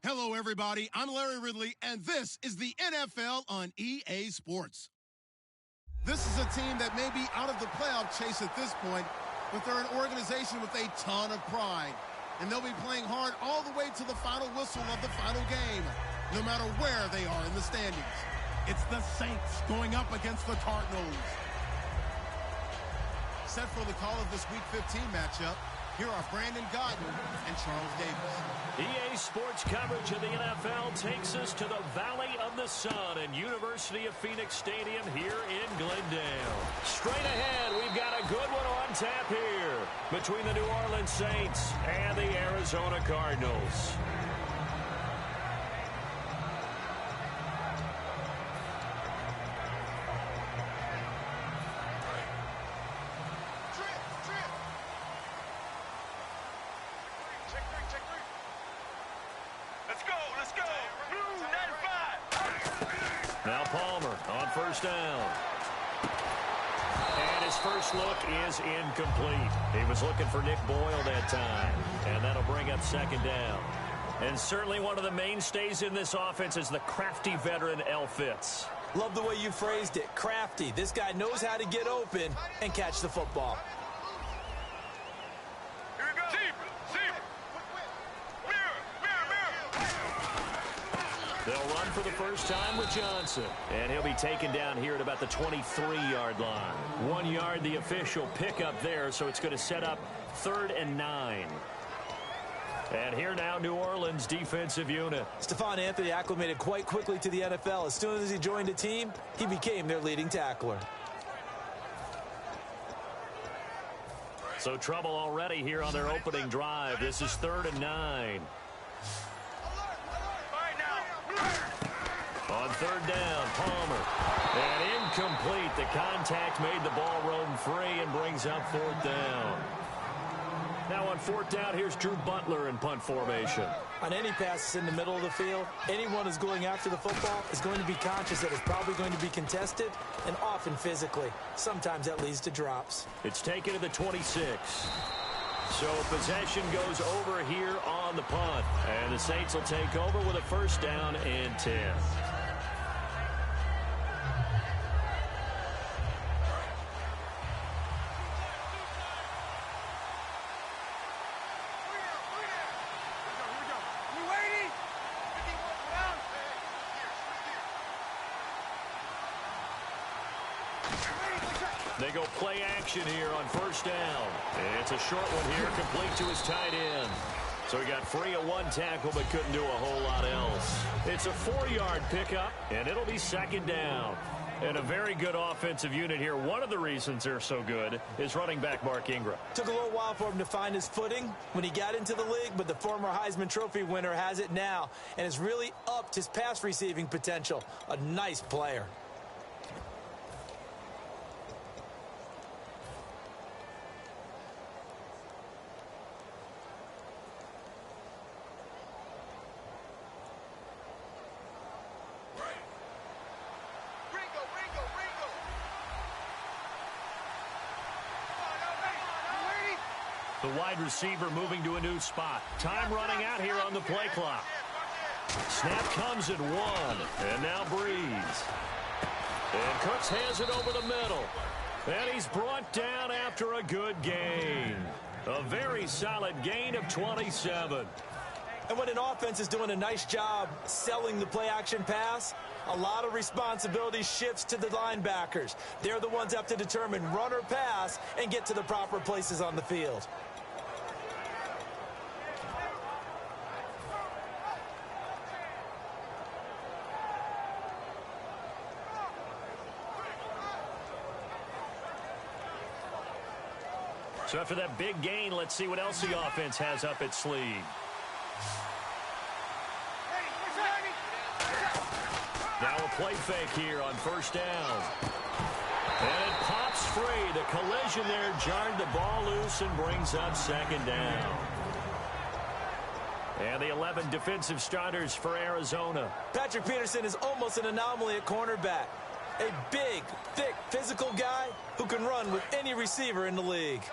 Hello, everybody. I'm Larry Ridley, and this is the NFL on EA Sports. This is a team that may be out of the playoff chase at this point, but they're an organization with a ton of pride. And they'll be playing hard all the way to the final whistle of the final game, no matter where they are in the standings. It's the Saints going up against the Cardinals. Set for the call of this Week 15 matchup, here are Brandon Godden and Charles Davis. EA Sports coverage of the NFL takes us to the Valley of the Sun and University of Phoenix Stadium here in Glendale. Straight ahead, we've got a good one on tap here between the New Orleans Saints and the Arizona Cardinals. Now Palmer on first down. And his first look is incomplete. He was looking for Nick Boyle that time. And that'll bring up second down. And certainly one of the mainstays in this offense is the crafty veteran L. Fitz. Love the way you phrased it. Crafty. This guy knows how to get open and catch the football. They'll run for the first time with Johnson. And he'll be taken down here at about the 23-yard line. 1 yard, the official pickup there, so it's going to set up 3rd and 9. And here now, New Orleans defensive unit. Stephon Anthony acclimated quite quickly to the NFL. As soon as he joined the team, he became their leading tackler. So trouble already here on their opening drive. This is 3rd and 9. On 3rd down, Palmer. And incomplete. The contact made the ball roam free and brings up 4th down. Now on 4th down, here's Drew Butler in punt formation. On any passes in the middle of the field, anyone who's going after the football is going to be conscious that it's probably going to be contested and often physically. Sometimes that leads to drops. It's taken to the 26. So possession goes over here on the punt. And the Saints will take over with a first down and 10. They go play action here on first down. It's a short one here, complete to his tight end. So he got free of one tackle but couldn't do a whole lot else. It's a 4-yard pickup, and it'll be second down. And a very good offensive unit here. One of the reasons they're so good is running back Mark Ingram. Took a little while for him to find his footing when he got into the league, but the former Heisman Trophy winner has it now and has really upped his pass receiving potential. A nice player. The wide receiver moving to a new spot. Time running out here on the play clock. Snap comes at 1. And now Breeze. And Cooks has it over the middle. And he's brought down after a good gain. A very solid gain of 27. And when an offense is doing a nice job selling the play-action pass, a lot of responsibility shifts to the linebackers. They're the ones that have to determine run or pass and get to the proper places on the field. So after that big gain, let's see what else the offense has up its sleeve. Now a play fake here on first down. And it pops free. The collision there jarred the ball loose and brings up second down. And the 11 defensive starters for Arizona. Patrick Peterson is almost an anomaly at cornerback. A big, thick, physical guy who can run with any receiver in the league.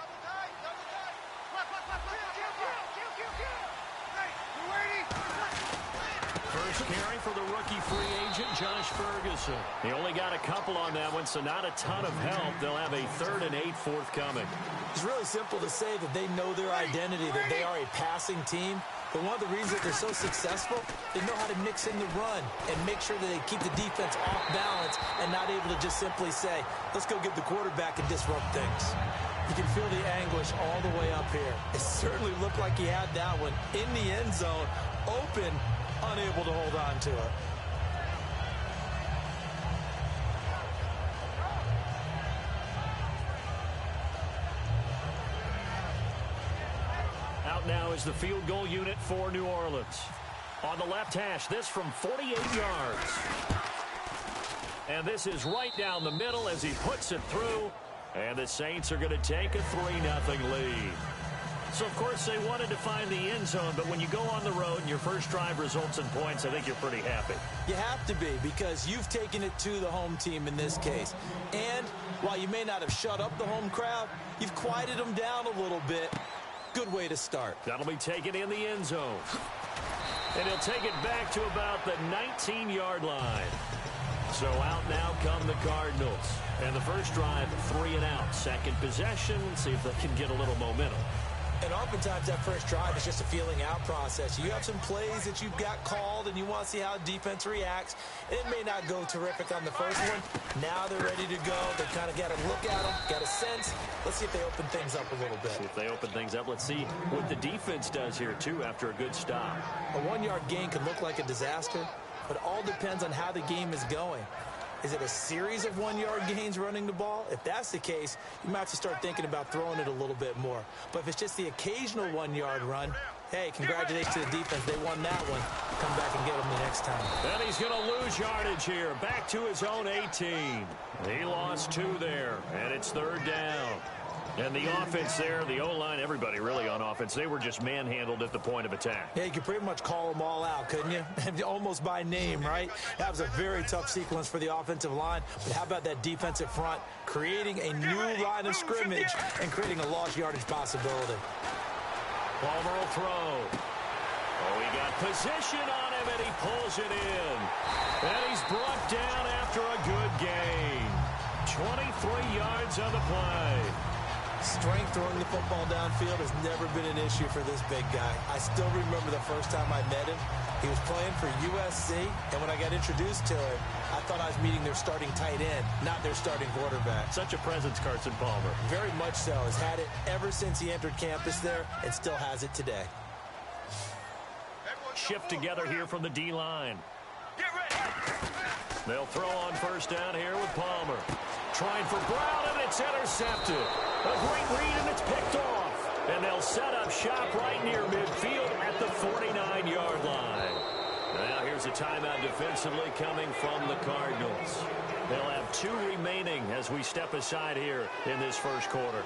carry for the rookie free agent, Josh Ferguson. He only got a couple on that one, so not a ton of help. They'll have a 3rd and 8 forthcoming. It's really simple to say that they know their identity, that they are a passing team. But one of the reasons that they're so successful, they know how to mix in the run and make sure that they keep the defense off balance and not able to just simply say, let's go get the quarterback and disrupt things. You can feel the anguish all the way up here. It certainly looked like he had that one in the end zone, open, unable to hold on to it. Out now is the field goal unit for New Orleans. On the left hash, this from 48 yards. And this is right down the middle as he puts it through. And the Saints are going to take a 3-0 lead. So, of course, they wanted to find the end zone, but when you go on the road and your first drive results in points, I think you're pretty happy. You have to be, because you've taken it to the home team in this case. And while you may not have shut up the home crowd, you've quieted them down a little bit. Good way to start. That'll be taken in the end zone. And he'll take it back to about the 19-yard line. So out now come the Cardinals. And the first drive, 3 and out. Second possession, see if they can get a little momentum. And oftentimes that first drive is just a feeling out process. You have some plays that you've got called and you want to see how defense reacts. It may not go terrific on the first one. Now they're ready to go. They kind of got to look at them, got a sense. Let's see if they open things up a little bit. See if they open things up. Let's see what the defense does here, too, after a good stop. A 1-yard gain can look like a disaster, but it all depends on how the game is going. Is it a series of 1-yard gains running the ball? If that's the case, you might have to start thinking about throwing it a little bit more. But if it's just the occasional 1-yard run, hey, congratulations to the defense. They won that one. Come back and get them the next time. And he's going to lose yardage here. Back to his own 18. He lost 2 there, and it's 3rd down. And the offense there, the O-line, everybody really on offense, they were just manhandled at the point of attack. Yeah, you could pretty much call them all out, couldn't you? Almost by name, right? That was a very tough sequence for the offensive line. But how about that defensive front creating a new line of scrimmage and creating a lost yardage possibility? Palmer will throw. Oh, he got position on him, and he pulls it in. And he's brought down after a good gain. 23 yards on the play. Strength throwing the football downfield has never been an issue for this big guy. I still remember the first time I met him. He was playing for USC, and when I got introduced to him, I thought I was meeting their starting tight end, not their starting quarterback. Such a presence, Carson Palmer. Very much so. Has had it ever since he entered campus there, and still has it today. Shift together here from the D-line. They'll throw on first down here with Palmer. Trying for Brown, and it's intercepted. A great read, and it's picked off. And they'll set up shop right near midfield at the 49-yard line. Now here's a timeout defensively coming from the Cardinals. They'll have 2 remaining as we step aside here in this first quarter.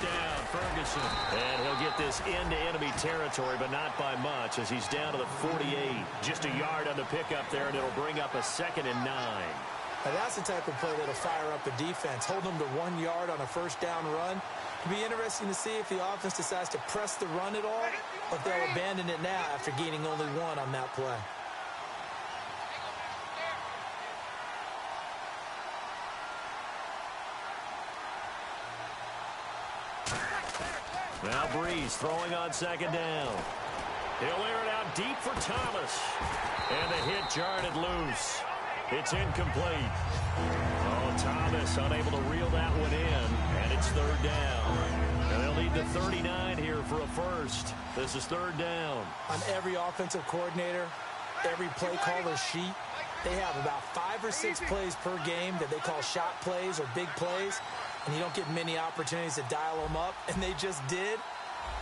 Down, Ferguson. And he'll get this into enemy territory, but not by much as he's down to the 48. Just a yard on the pickup there, and it'll bring up a 2nd and 9. Now that's the type of play that'll fire up a defense. Hold them to 1 yard on a first down run. It'll be interesting to see if the offense decides to press the run at all, or if they'll abandon it now after gaining only 1 on that play. Now Breeze throwing on 2nd down. He'll air it out deep for Thomas. And the hit jarred it loose. It's incomplete. Oh, Thomas unable to reel that one in. And it's 3rd down. And they'll need the 39 here for a first. This is 3rd down. On every offensive coordinator, every play caller sheet, they have about 5 or 6 plays per game that they call shot plays or big plays. And you don't get many opportunities to dial them up, and they just did,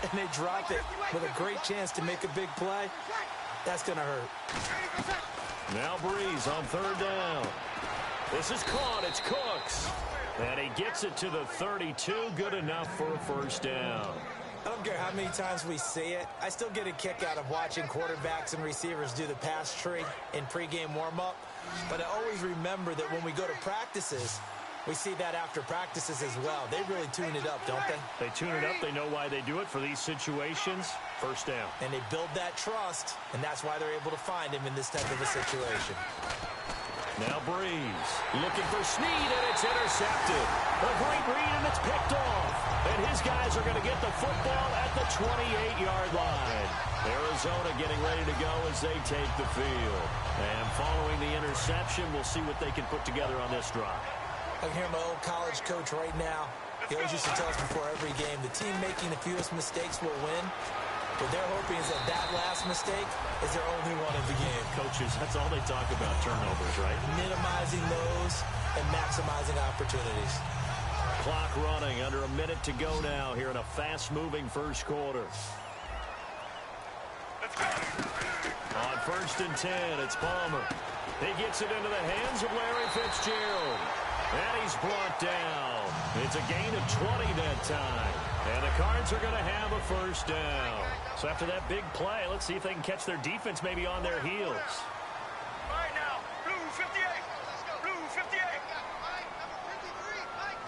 and they drop it with a great chance to make a big play. That's going to hurt. Now Breeze on 3rd down. This is caught. It's Cooks. And he gets it to the 32. Good enough for a first down. I don't care how many times we see it. I still get a kick out of watching quarterbacks and receivers do the pass tree in pregame warm-up. But I always remember that when we go to practices, We see that after practices as well. They really tune it up, don't they? They tune it up. They know why they do it for these situations. First down. And they build that trust, and that's why they're able to find him in this type of a situation. Now Breeze looking for Snead, and it's intercepted. A great read, and it's picked off. And his guys are going to get the football at the 28-yard line. Arizona getting ready to go as they take the field. And following the interception, we'll see what they can put together on this drive. I can hear my old college coach right now. He always used to tell us before every game, the team making the fewest mistakes will win. What they're hoping is that that last mistake is their only one of the game. Coaches, that's all they talk about, turnovers, right? Minimizing those and maximizing opportunities. Clock running, under a minute to go now here in a fast-moving first quarter. On 1st and 10, it's Palmer. He gets it into the hands of Larry Fitzgerald. And he's brought down. It's a gain of 20 that time. And the Cards are going to have a first down. So after that big play, let's see if they can catch their defense maybe on their heels. All right now, blue 58. Blue 58. Mike, number 53. Mike,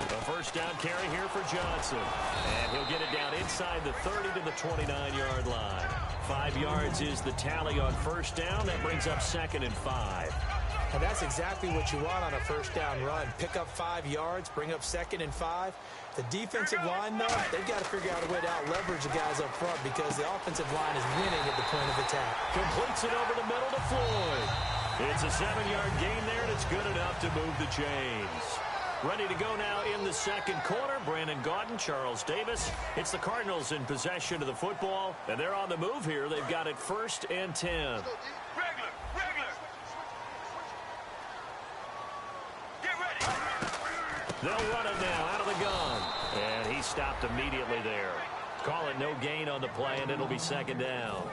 53. A first down carry here for Johnson. And he'll get it down inside the 30 to the 29-yard line. 5 yards is the tally on first down. That brings up 2nd and 5. And that's exactly what you want on a first down run. Pick up 5 yards, bring up 2nd and 5. The defensive line, though, they've got to figure out a way to out-leverage the guys up front because the offensive line is winning at the point of attack. Completes it over the middle to Floyd. It's a 7-yard gain there, and it's good enough to move the chains. Ready to go now in the second quarter. Brandon Gaudin, Charles Davis. It's the Cardinals in possession of the football, and they're on the move here. They've got it 1st and 10. Regular. Get ready. They'll run it now out of the gun. And he stopped immediately there. Call it no gain on the play, and it'll be 2nd down.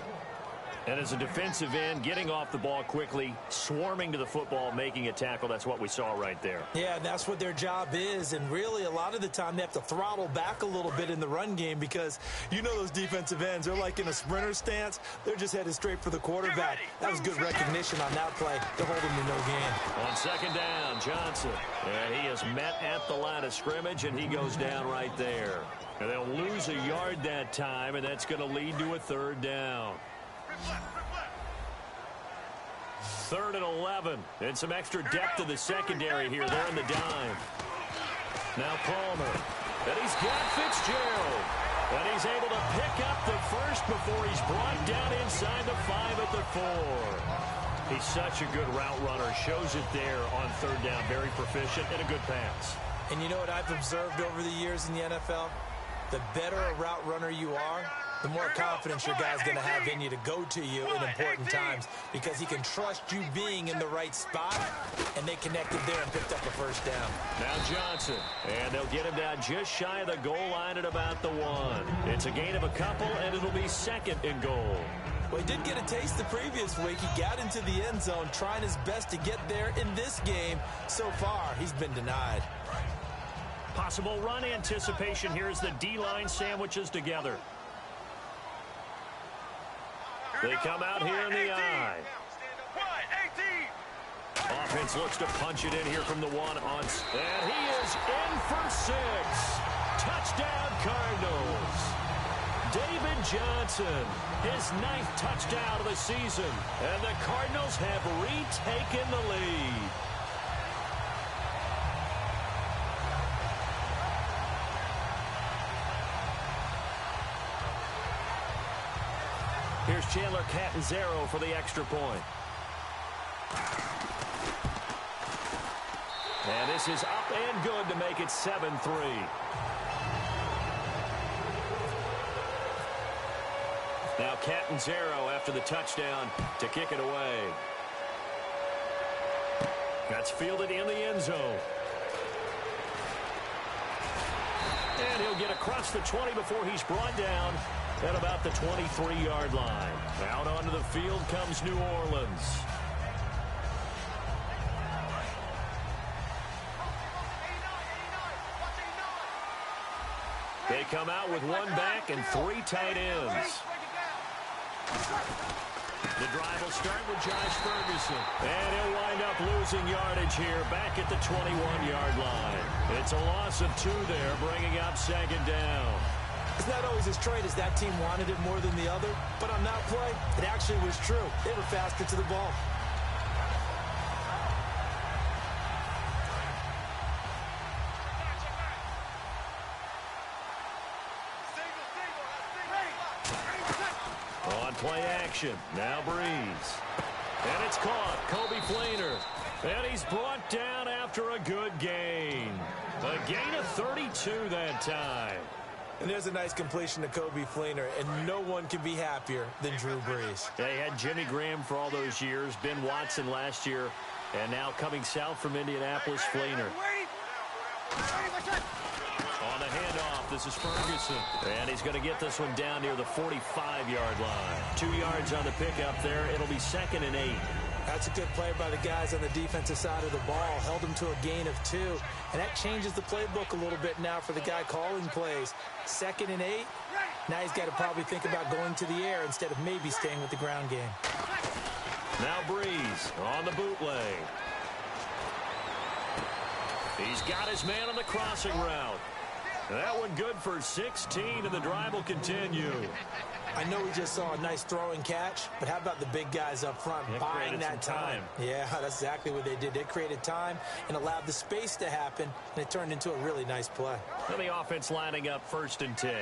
And as a defensive end, getting off the ball quickly, swarming to the football, making a tackle, that's what we saw right there. Yeah, and that's what their job is. And really, a lot of the time, they have to throttle back a little bit in the run game because you know those defensive ends, they're like in a sprinter stance. They're just headed straight for the quarterback. That was good recognition on that play to hold him to no gain. On 2nd down, Johnson. And he is met at the line of scrimmage, and he goes down right there. And they'll lose a yard that time, and that's going to lead to a 3rd down. 3rd and 11. And some extra depth to the secondary here. They're in the dime. Now Palmer. And he's got Fitzgerald. And he's able to pick up the first before he's brought down inside the 5 at the 4. He's such a good route runner. Shows it there on 3rd down. Very proficient and a good pass. And you know what I've observed over the years in the NFL? The better a route runner you are, the more confidence your guy's going to have in you to go to you in important times because he can trust you being in the right spot, and they connected there and picked up a first down. Now Johnson, and they'll get him down just shy of the goal line at about the 1. It's a gain of a couple, and it'll be 2nd and goal. Well, he did get a taste the previous week. He got into the end zone, trying his best to get there in this game. So far, he's been denied. Possible run anticipation here as the D-line sandwiches together. They come out here in the I. Offense looks to punch it in here from the 1 on. And he is in for 6. Touchdown, Cardinals. David Johnson, his 9th touchdown of the season. And the Cardinals have retaken the lead. Here's Chandler Catanzaro for the extra point. And this is up and good to make it 7-3. Now Catanzaro after the touchdown to kick it away. That's fielded in the end zone. And he'll get across the 20 before he's brought down at about the 23-yard line. Out onto the field comes New Orleans. They come out with 1 back and 3 tight ends. The drive will start with Josh Ferguson. And he'll wind up losing yardage here back at the 21-yard line. It's a loss of 2 there, bringing up second down. It's not always as straight as that team wanted it more than the other, but on that play, it actually was true. They were faster to the ball. On play action, now Breeze. And it's caught, Kobe Fleener. And he's brought down after a good gain. A gain of 32 that time. And there's a nice completion to Kobe Fleener, and no one can be happier than Drew Brees. They had Jimmy Graham for all those years, Ben Watson last year, and now coming south from Indianapolis, Fleener. On the handoff, this is Ferguson. And he's going to get this one down near the 45-yard line. 2 yards on the pickup there. It'll be 2nd and 8. That's a good play by the guys on the defensive side of the ball. Held him to a gain of 2. And that changes the playbook a little bit now for the guy calling plays. 2nd and 8. Now he's got to probably think about going to the air instead of maybe staying with the ground game. Now Breeze on the bootleg. He's got his man on the crossing route. That one good for 16, and the drive will continue. I know we just saw a nice throw and catch, but how about the big guys up front buying that time? Yeah, that's exactly what they did. They created time and allowed the space to happen, and it turned into a really nice play. And the offense lining up 1st and 10.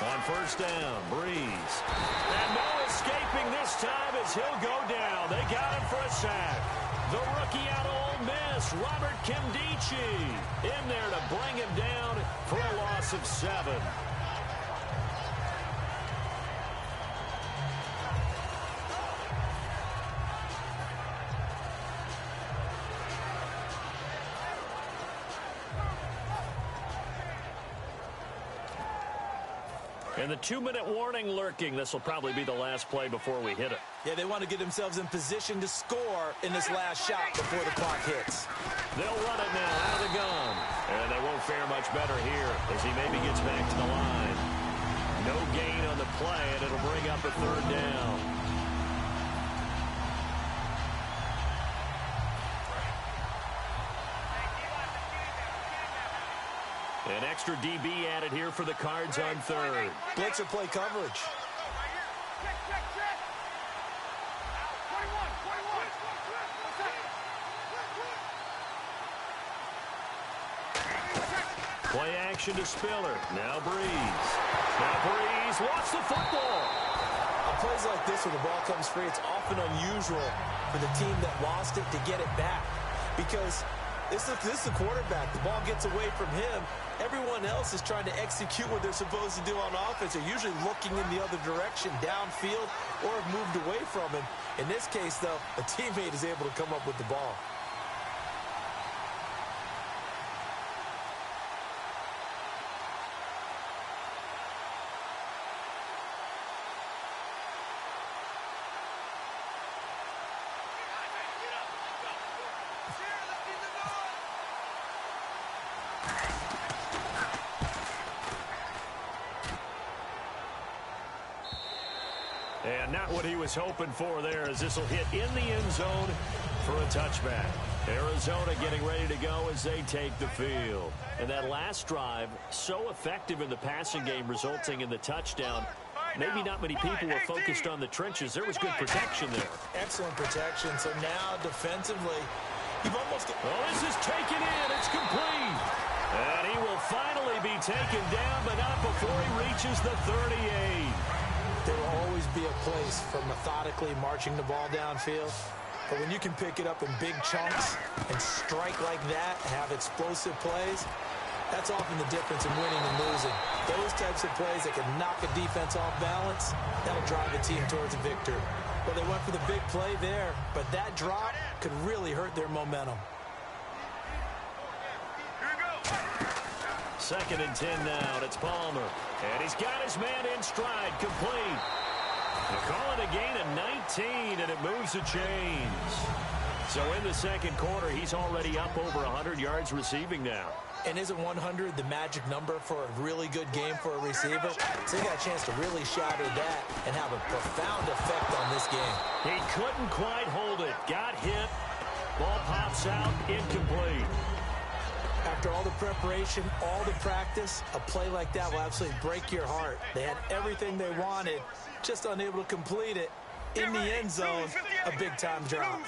On 1st down, Breeze. And no escaping this time as he'll go down. They got him for a sack. The rookie out of Ole Miss, Robert Kimdichie, in there to bring him down for a loss of 7. And the 2-minute warning lurking. This will probably be the last play before we hit it. Yeah, they want to get themselves in position to score in this last shot before the clock hits. They'll run it now out of the gun. And they won't fare much better here as he maybe gets back to the line. No gain on the play, and it'll bring up a 3rd down. An extra DB added here for the Cards on 3rd. Blitzer play coverage. Play action to Spiller. Now Breeze. Now Breeze wants the football. On plays like this where the ball comes free, it's often unusual for the team that lost it to get it back. Because this is the quarterback. The ball gets away from him. Everyone else is trying to execute what they're supposed to do on offense. They're usually looking in the other direction, downfield, or have moved away from him. In this case, though, a teammate is able to come up with the ball. And not what he was hoping for there, as this will hit in the end zone for a touchback. Arizona getting ready to go as they take the field. And that last drive, so effective in the passing game, resulting in the touchdown. Maybe not many people were focused on the trenches. There was good protection there. Excellent protection. So now defensively, you've almost... Oh, this is taken in. It's complete. And he will finally be taken down, but not before he reaches the 38. There will always be a place for methodically marching the ball downfield. But when you can pick it up in big chunks and strike like that, have explosive plays, that's often the difference in winning and losing. Those types of plays that can knock a defense off balance, that'll drive a team towards a victory. Well, they went for the big play there, but that drop could really hurt their momentum. 2nd and 10 now, and it's Palmer. And he's got his man in stride, complete. They call it a gain of 19, and it moves the chains. So in the second quarter, he's already up over 100 yards receiving now. And isn't 100 the magic number for a really good game for a receiver? So he got a chance to really shatter that and have a profound effect on this game. He couldn't quite hold it. Got hit. Ball pops out, incomplete. After all the preparation, all the practice, a play like that will absolutely break your heart. They had everything they wanted, just unable to complete it. In the end zone, a big-time drop.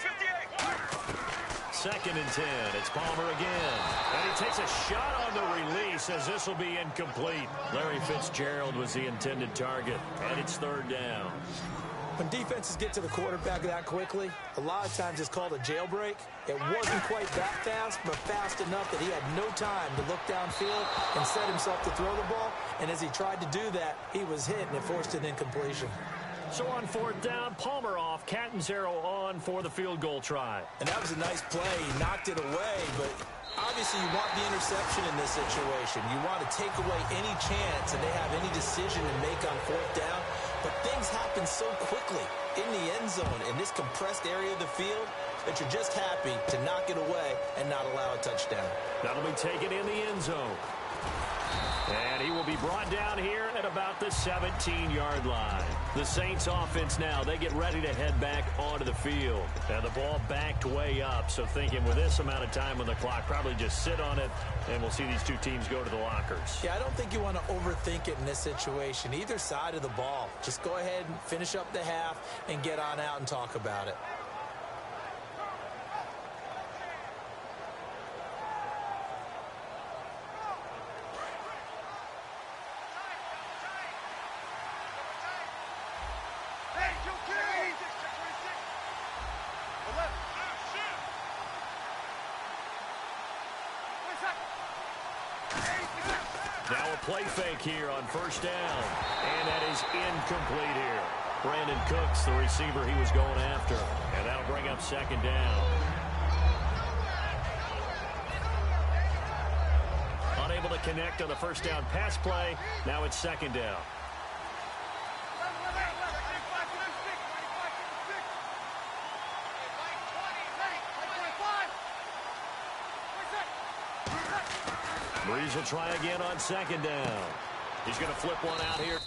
2nd and 10. It's Palmer again. And he takes a shot on the release as this will be incomplete. Larry Fitzgerald was the intended target, and it's 3rd down. When defenses get to the quarterback that quickly, a lot of times it's called a jailbreak. It wasn't quite that fast, but fast enough that he had no time to look downfield and set himself to throw the ball. And as he tried to do that, he was hit, and it forced an incompletion. So on 4th down, Palmer off, Catanzaro on for the field goal try. And that was a nice play. He knocked it away, but obviously you want the interception in this situation. You want to take away any chance that they have any decision to make on 4th down. But things happen so quickly in the end zone in this compressed area of the field that you're just happy to knock it away and not allow a touchdown. That'll be taken in the end zone. And he will be brought down here at about the 17-yard line. The Saints offense now, they get ready to head back onto the field. And the ball backed way up, so thinking with this amount of time on the clock, probably just sit on it, and we'll see these two teams go to the lockers. Yeah, I don't think you want to overthink it in this situation. Either side of the ball. Just go ahead and finish up the half and get on out and talk about it. Now a play fake here on 1st down. And that is incomplete here. Brandon Cooks, the receiver he was going after. And that'll bring up 2nd down. Unable to connect on the 1st down pass play. Now it's 2nd down. Breeze will try again on 2nd down. He's going to flip one out here.